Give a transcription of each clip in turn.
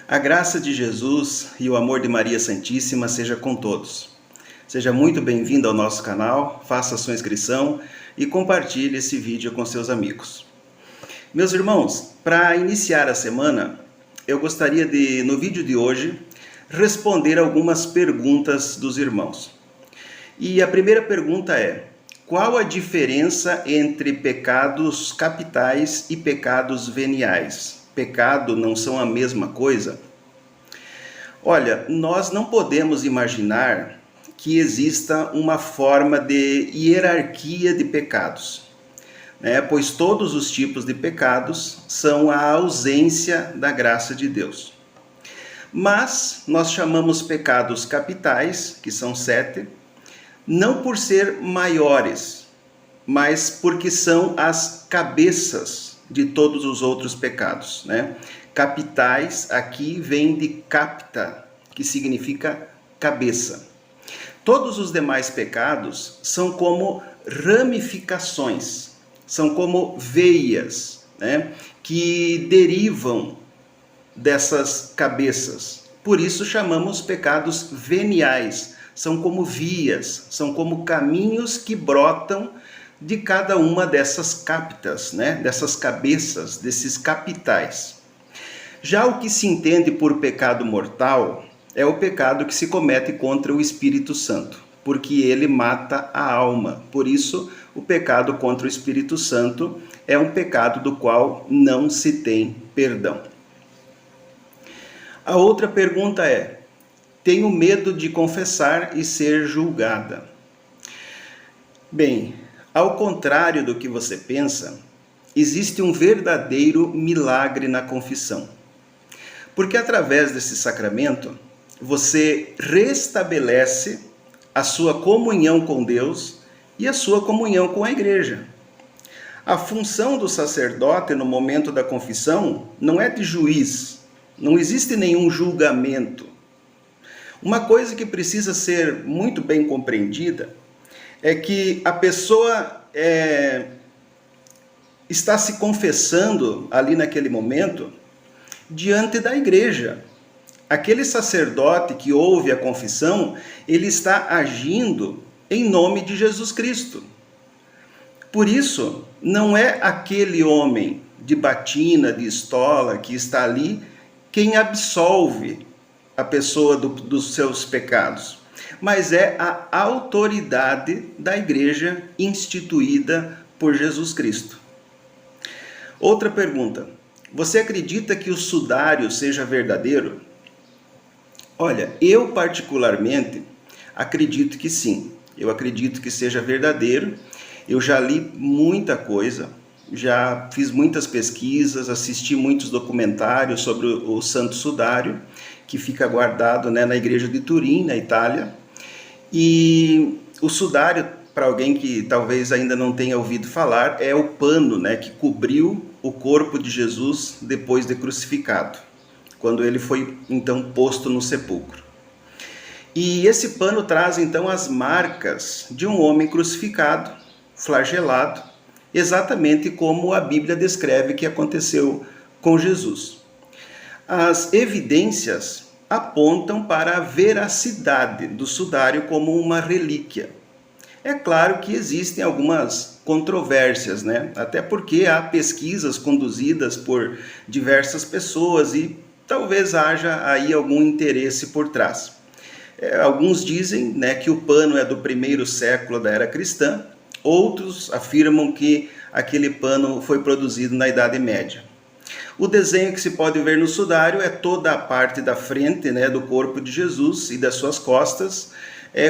A graça de Jesus e o amor de Maria Santíssima seja com todos. Seja muito bem-vindo ao nosso canal, faça a sua inscrição e compartilhe esse vídeo com seus amigos. Meus irmãos, para iniciar a semana, eu gostaria de, no vídeo de hoje, responder algumas perguntas dos irmãos. E a primeira pergunta é: qual a diferença entre pecados capitais e pecados veniais? Pecado não são a mesma coisa? Olha, nós não podemos imaginar que exista uma forma de hierarquia de pecados, né? Pois todos os tipos de pecados são a ausência da graça de Deus. Mas nós chamamos pecados capitais, que são 7, não por ser maiores, mas porque são as cabeças de todos os outros pecados, né? Capitais aqui vem de capta, que significa cabeça. Todos os demais pecados são como ramificações, são como veias, né? Que derivam dessas cabeças. Por isso chamamos pecados veniais. São como vias, são como caminhos que brotam de cada uma dessas captas, né? Dessas cabeças, desses capitais. Já o que se entende por pecado mortal é o pecado que se comete contra o Espírito Santo, porque ele mata a alma. Por isso, o pecado contra o Espírito Santo é um pecado do qual não se tem perdão. A outra pergunta é: tenho medo de confessar e ser julgada. Bem, ao contrário do que você pensa, existe um verdadeiro milagre na confissão. Porque através desse sacramento, você restabelece a sua comunhão com Deus e a sua comunhão com a igreja. A função do sacerdote no momento da confissão não é de juiz, não existe nenhum julgamento. Uma coisa que precisa ser muito bem compreendida é que a pessoa está se confessando ali naquele momento diante da igreja. Aquele sacerdote que ouve a confissão, ele está agindo em nome de Jesus Cristo. Por isso, não é aquele homem de batina, de estola, que está ali, quem absolve a pessoa dos seus pecados, mas é a autoridade da igreja instituída por Jesus Cristo. Outra pergunta: você acredita que o sudário seja verdadeiro? Olha, eu particularmente acredito que sim. Eu acredito que seja verdadeiro. Eu já li muita coisa, já fiz muitas pesquisas, assisti muitos documentários sobre o Santo Sudário, que fica guardado, né, na igreja de Turim, na Itália. E o sudário, para alguém que talvez ainda não tenha ouvido falar, é o pano, né, que cobriu o corpo de Jesus depois de crucificado, quando ele foi então posto no sepulcro. E esse pano traz então as marcas de um homem crucificado, flagelado, exatamente como a Bíblia descreve que aconteceu com Jesus. As evidências apontam para a veracidade do sudário como uma relíquia. É claro que existem algumas controvérsias, né? Até porque há pesquisas conduzidas por diversas pessoas e talvez haja aí algum interesse por trás. Alguns dizem, né, que o pano é do 1º século da era cristã, outros afirmam que aquele pano foi produzido na Idade Média. O desenho que se pode ver no sudário é toda a parte da frente, né, do corpo de Jesus e das suas costas,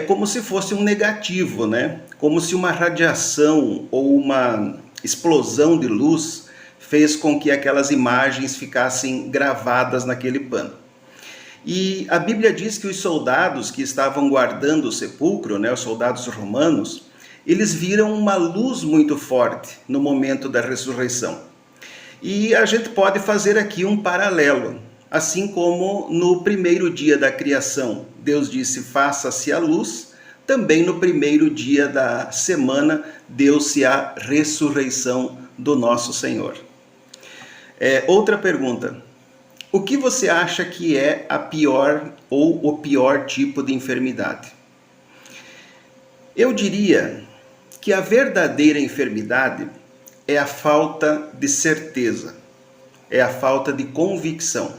como se fosse um negativo, né? Como se uma radiação ou uma explosão de luz fez com que aquelas imagens ficassem gravadas naquele pano. E a Bíblia diz que os soldados que estavam guardando o sepulcro, né, os soldados romanos, eles viram uma luz muito forte no momento da ressurreição. E a gente pode fazer aqui um paralelo. Assim como no primeiro dia da criação, Deus disse: faça-se a luz, também no primeiro dia da semana, deu-se a ressurreição do nosso Senhor. Outra pergunta: O que você acha que é a pior ou o pior tipo de enfermidade? Eu diria que a verdadeira enfermidade é a falta de certeza, é a falta de convicção.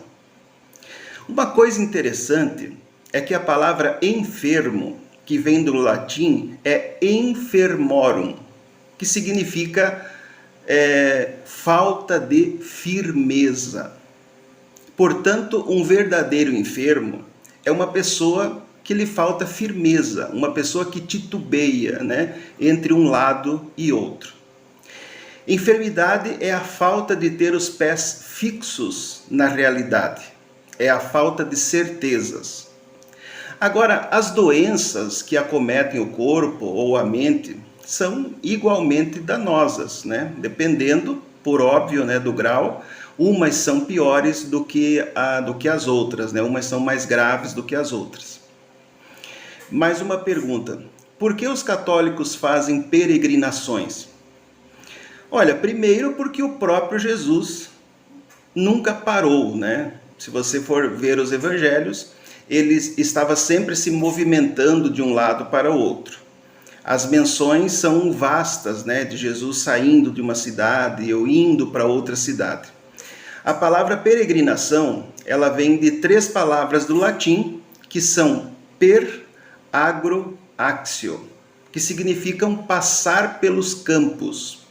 Uma coisa interessante é que a palavra enfermo, que vem do latim, é enfermorum, que significa falta de firmeza. Portanto, um verdadeiro enfermo é uma pessoa que lhe falta firmeza, uma pessoa que titubeia, entre um lado e outro. Enfermidade é a falta de ter os pés fixos na realidade, é a falta de certezas. Agora, as doenças que acometem o corpo ou a mente são igualmente danosas, dependendo, por óbvio, do grau. Umas são piores do que as outras, umas são mais graves do que as outras. Mais uma pergunta: por que os católicos fazem peregrinações? Olha, primeiro porque o próprio Jesus nunca parou, Se você for ver os evangelhos, ele estava sempre se movimentando de um lado para o outro. As menções são vastas, de Jesus saindo de uma cidade ou indo para outra cidade. A palavra peregrinação, ela vem de 3 palavras do latim, que são per, agro, axio, que significam passar pelos campos.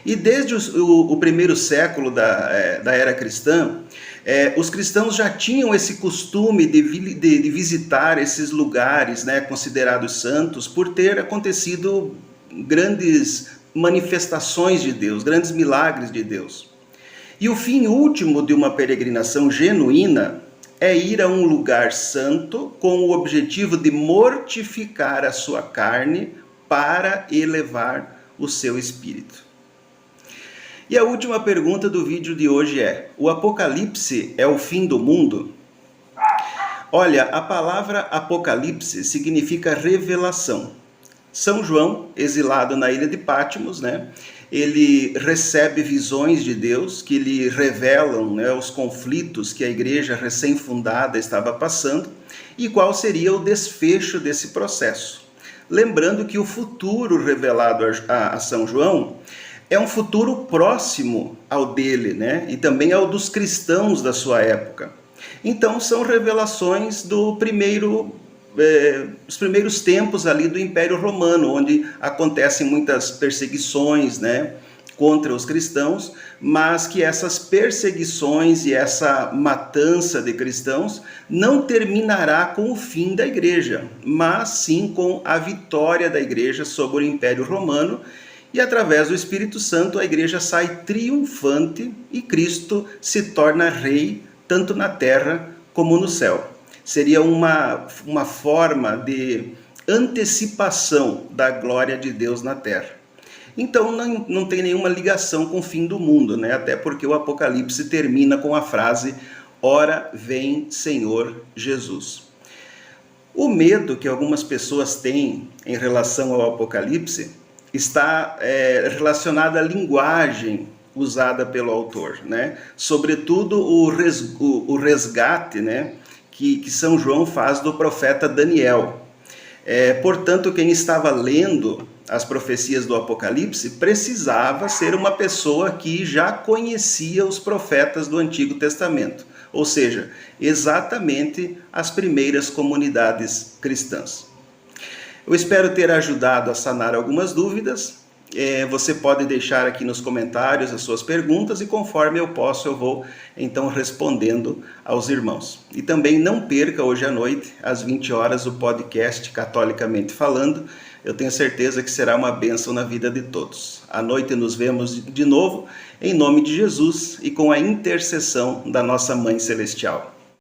E desde o primeiro século da era cristã, os cristãos já tinham esse costume de visitar esses lugares, considerados santos, por ter acontecido grandes manifestações de Deus, grandes milagres de Deus. E o fim último de uma peregrinação genuína é ir a um lugar santo com o objetivo de mortificar a sua carne para elevar o seu espírito. E a última pergunta do vídeo de hoje é: o Apocalipse é o fim do mundo? Olha, a palavra Apocalipse significa revelação. São João, exilado na ilha de Patmos, ele recebe visões de Deus que lhe revelam os conflitos que a igreja recém-fundada estava passando e qual seria o desfecho desse processo. Lembrando que o futuro revelado a São João é um futuro próximo ao dele, e também ao dos cristãos da sua época. Então são revelações os primeiros tempos ali do Império Romano, onde acontecem muitas perseguições, contra os cristãos, mas que essas perseguições e essa matança de cristãos não terminará com o fim da igreja, mas sim com a vitória da igreja sobre o Império Romano, e através do Espírito Santo a igreja sai triunfante e Cristo se torna rei tanto na terra como no céu. Seria uma forma de antecipação da glória de Deus na terra. Então não tem nenhuma ligação com o fim do mundo, até porque o Apocalipse termina com a frase: ora vem Senhor Jesus. O medo que algumas pessoas têm em relação ao Apocalipse está relacionado à linguagem usada pelo autor, Sobretudo o resgate, que São João faz do profeta Daniel. Portanto, quem estava lendo as profecias do Apocalipse precisava ser uma pessoa que já conhecia os profetas do Antigo Testamento, ou seja, exatamente as primeiras comunidades cristãs. Eu espero ter ajudado a sanar algumas dúvidas. Você pode deixar aqui nos comentários as suas perguntas e conforme eu posso, eu vou então respondendo aos irmãos. E também não perca hoje à noite, às 20 horas, o podcast Catolicamente Falando. Eu tenho certeza que será uma bênção na vida de todos. À noite nos vemos de novo, em nome de Jesus e com a intercessão da nossa Mãe Celestial.